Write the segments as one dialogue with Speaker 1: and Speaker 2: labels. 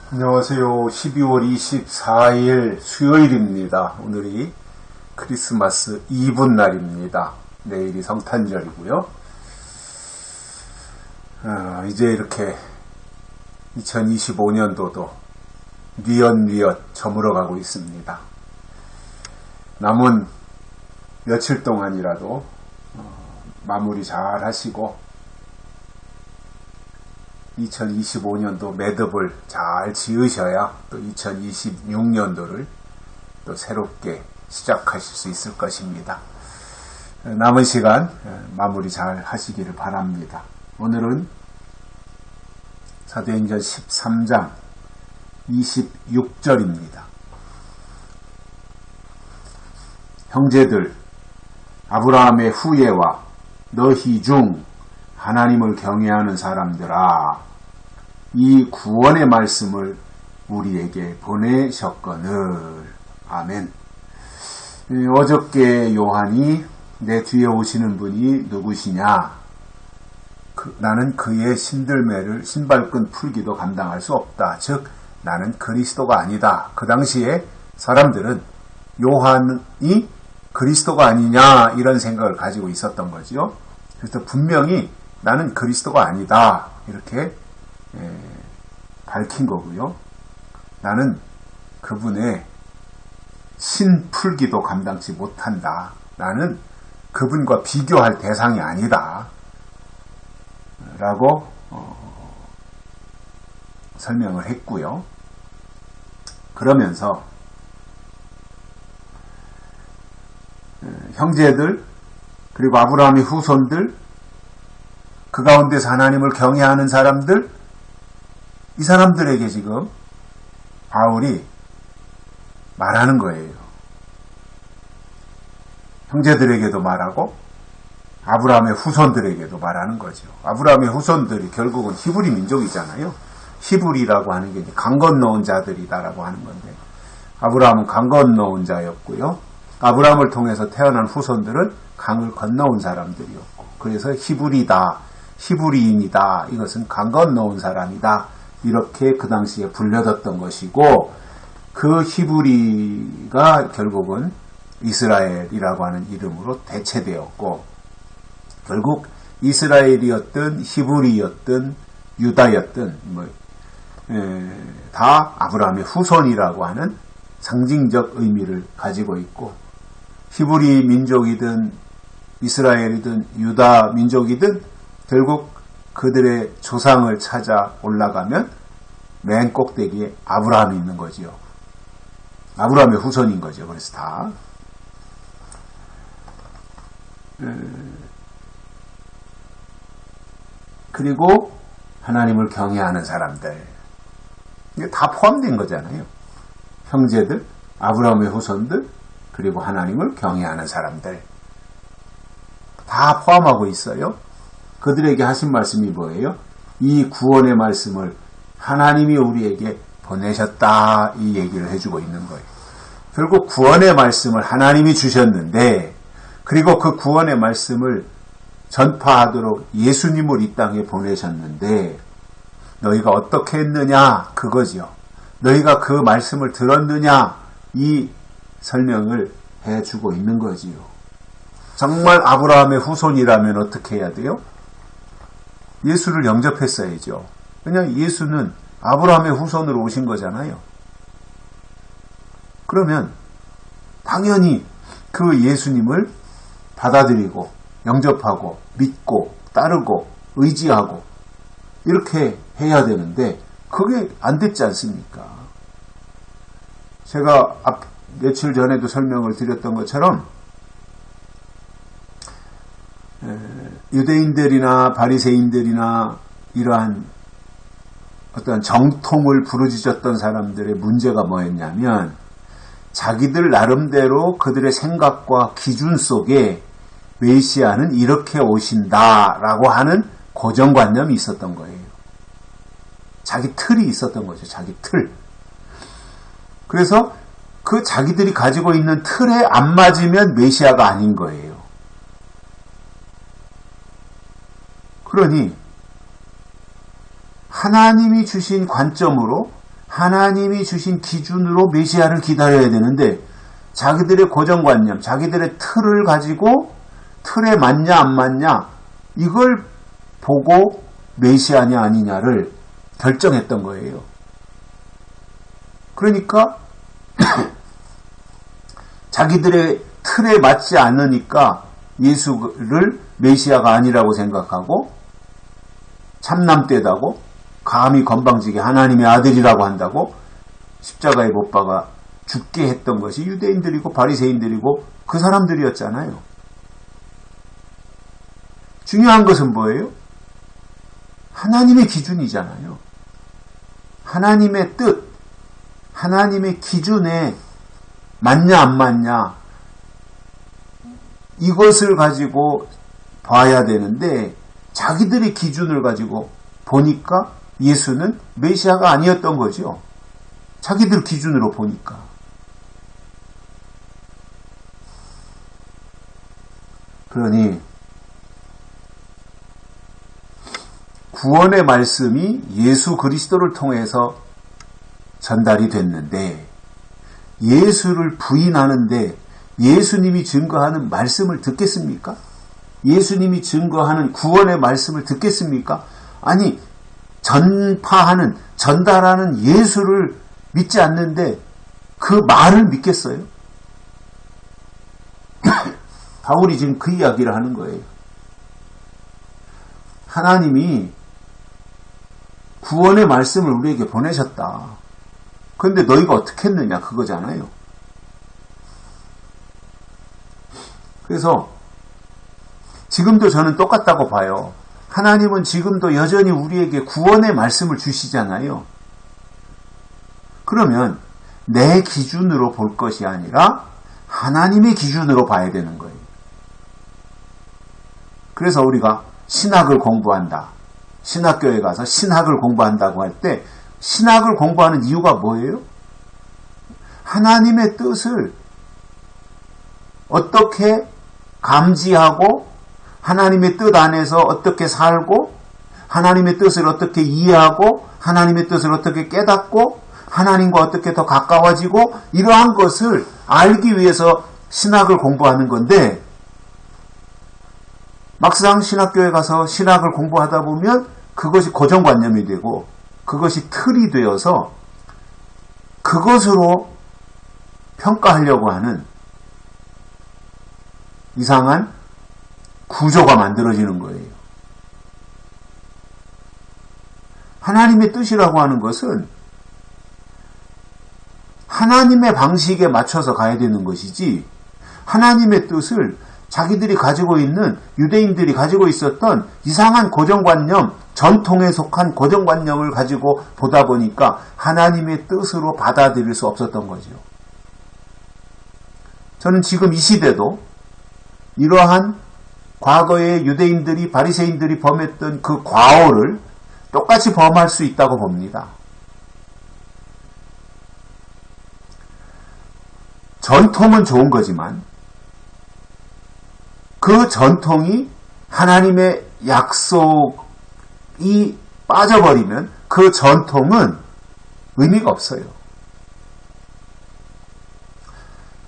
Speaker 1: 안녕하세요. 12월 24일 수요일입니다. 오늘이 크리스마스 이브 날입니다. 내일이 성탄절이고요. 이제 이렇게 2025년도도 뉘엿뉘엿 저물어가고 있습니다. 남은 며칠 동안이라도 마무리 잘 하시고 2025년도 매듭을 잘 지으셔야 또 2026년도를 또 새롭게 시작하실 수 있을 것입니다. 남은 시간 마무리 잘 하시기를 바랍니다. 오늘은 사도행전 13장 26절입니다. 형제들, 아브라함의 후예와 너희 중 하나님을 경외하는 사람들아, 이 구원의 말씀을 우리에게 보내셨거늘. 아멘. 어저께 요한이 내 뒤에 오시는 분이 누구시냐? 나는 그의 신들매를 신발끈 풀기도 감당할 수 없다. 즉 나는 그리스도가 아니다. 그 당시에 사람들은 요한이 그리스도가 아니냐 이런 생각을 가지고 있었던 거죠. 그래서 분명히 나는 그리스도가 아니다 이렇게 밝힌 거고요. 나는 그분의 신풀기도 감당치 못한다. 나는 그분과 비교할 대상이 아니다 라고 설명을 했고요. 그러면서 형제들 그리고 아브라함의 후손들, 그 가운데서 하나님을 경외하는 사람들, 이 사람들에게 지금 바울이 말하는 거예요. 형제들에게도 말하고 아브라함의 후손들에게도 말하는 거죠. 아브라함의 후손들이 결국은 히브리 민족이잖아요. 히브리라고 하는 게 강 건너온 자들이다라고 하는 건데, 아브라함은 강 건너온 자였고요. 아브라함을 통해서 태어난 후손들은 강을 건너온 사람들이었고, 그래서 히브리다, 히브리인이다, 이것은 강 건너온 사람이다, 이렇게 그 당시에 불려졌던 것이고, 그 히브리가 결국은 이스라엘이라고 하는 이름으로 대체되었고, 결국 이스라엘이었든 히브리였든 유다였든 다 아브라함의 후손이라고 하는 상징적 의미를 가지고 있고, 히브리 민족이든 이스라엘이든 유다 민족이든 결국 그들의 조상을 찾아 올라가면 맨 꼭대기에 아브라함이 있는 거지요. 아브라함의 후손인 거죠. 그래서 다 그리고 하나님을 경외하는 사람들, 이게 다 포함된 거잖아요. 형제들, 아브라함의 후손들, 그리고 하나님을 경외하는 사람들 다 포함하고 있어요. 그들에게 하신 말씀이 뭐예요? 이 구원의 말씀을 하나님이 우리에게 보내셨다, 이 얘기를 해주고 있는 거예요. 결국 구원의 말씀을 하나님이 주셨는데, 그리고 그 구원의 말씀을 전파하도록 예수님을 이 땅에 보내셨는데, 너희가 어떻게 했느냐, 그거죠. 너희가 그 말씀을 들었느냐, 이 설명을 해주고 있는 거지요. 정말 아브라함의 후손이라면 어떻게 해야 돼요? 예수를 영접했어야죠. 왜냐하면 예수는 아브라함의 후손으로 오신 거잖아요. 그러면 당연히 그 예수님을 받아들이고 영접하고 믿고 따르고 의지하고 이렇게 해야 되는데, 그게 안 됐지 않습니까? 제가 며칠 전에도 설명을 드렸던 것처럼 유대인들이나 바리새인들이나 이러한 어떤 정통을 부르짖었던 사람들의 문제가 뭐였냐면, 자기들 나름대로 그들의 생각과 기준 속에 메시아는 이렇게 오신다라고 하는 고정관념이 있었던 거예요. 자기 틀이 있었던 거죠. 자기 틀. 그래서 그 자기들이 가지고 있는 틀에 안 맞으면 메시아가 아닌 거예요. 그러니 하나님이 주신 관점으로 하나님이 주신 기준으로 메시아를 기다려야 되는데 자기들의 고정관념, 자기들의 틀을 가지고 틀에 맞냐 안 맞냐 이걸 보고 메시아냐 아니냐를 결정했던 거예요. 그러니까 자기들의 틀에 맞지 않으니까 예수를 메시아가 아니라고 생각하고 참남되다고 감히 건방지게 하나님의 아들이라고 한다고 십자가에 못 박아 죽게 했던 것이 유대인들이고 바리새인들이고 그 사람들이었잖아요. 중요한 것은 뭐예요? 하나님의 기준이잖아요. 하나님의 뜻, 하나님의 기준에 맞냐 안 맞냐 이것을 가지고 봐야 되는데 자기들의 기준을 가지고 보니까 예수는 메시아가 아니었던 거죠. 자기들 기준으로 보니까. 그러니 구원의 말씀이 예수 그리스도를 통해서 전달이 됐는데 예수를 부인하는데 예수님이 증거하는 말씀을 듣겠습니까? 예수님이 증거하는 구원의 말씀을 듣겠습니까? 아니, 전파하는, 전달하는 예수를 믿지 않는데 그 말을 믿겠어요? 바울이 지금 그 이야기를 하는 거예요. 하나님이 구원의 말씀을 우리에게 보내셨다. 그런데 너희가 어떻게 했느냐 그거잖아요. 그래서 지금도 저는 똑같다고 봐요. 하나님은 지금도 여전히 우리에게 구원의 말씀을 주시잖아요. 그러면 내 기준으로 볼 것이 아니라 하나님의 기준으로 봐야 되는 거예요. 그래서 우리가 신학을 공부한다. 신학교에 가서 신학을 공부한다고 할 때 신학을 공부하는 이유가 뭐예요? 하나님의 뜻을 어떻게 감지하고 하나님의 뜻 안에서 어떻게 살고 하나님의 뜻을 어떻게 이해하고 하나님의 뜻을 어떻게 깨닫고 하나님과 어떻게 더 가까워지고 이러한 것을 알기 위해서 신학을 공부하는 건데 막상 신학교에 가서 신학을 공부하다 보면 그것이 고정관념이 되고 그것이 틀이 되어서 그것으로 평가하려고 하는 이상한 구조가 만들어지는 거예요. 하나님의 뜻이라고 하는 것은 하나님의 방식에 맞춰서 가야 되는 것이지 하나님의 뜻을 자기들이 가지고 있는 유대인들이 가지고 있었던 이상한 고정관념, 전통에 속한 고정관념을 가지고 보다 보니까 하나님의 뜻으로 받아들일 수 없었던 거죠. 저는 지금 이 시대도 이러한 과거의 유대인들이 바리새인들이 범했던 그 과오를 똑같이 범할 수 있다고 봅니다. 전통은 좋은 거지만 그 전통이 하나님의 약속이 빠져버리면 그 전통은 의미가 없어요.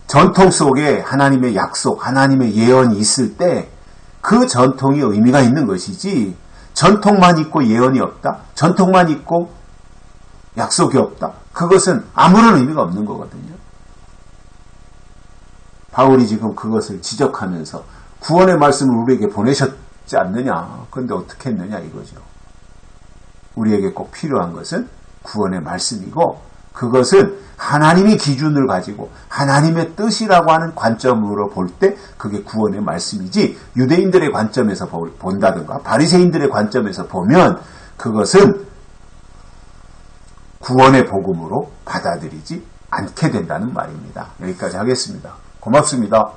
Speaker 1: 전통 속에 하나님의 약속, 하나님의 예언이 있을 때 그 전통이 의미가 있는 것이지 전통만 있고 예언이 없다? 전통만 있고 약속이 없다? 그것은 아무런 의미가 없는 거거든요. 바울이 지금 그것을 지적하면서 구원의 말씀을 우리에게 보내셨지 않느냐. 그런데 어떻게 했느냐 이거죠. 우리에게 꼭 필요한 것은 구원의 말씀이고 그것은 하나님의 기준을 가지고 하나님의 뜻이라고 하는 관점으로 볼 때 그게 구원의 말씀이지 유대인들의 관점에서 본다든가 바리새인들의 관점에서 보면 그것은 구원의 복음으로 받아들이지 않게 된다는 말입니다. 여기까지 하겠습니다. 고맙습니다.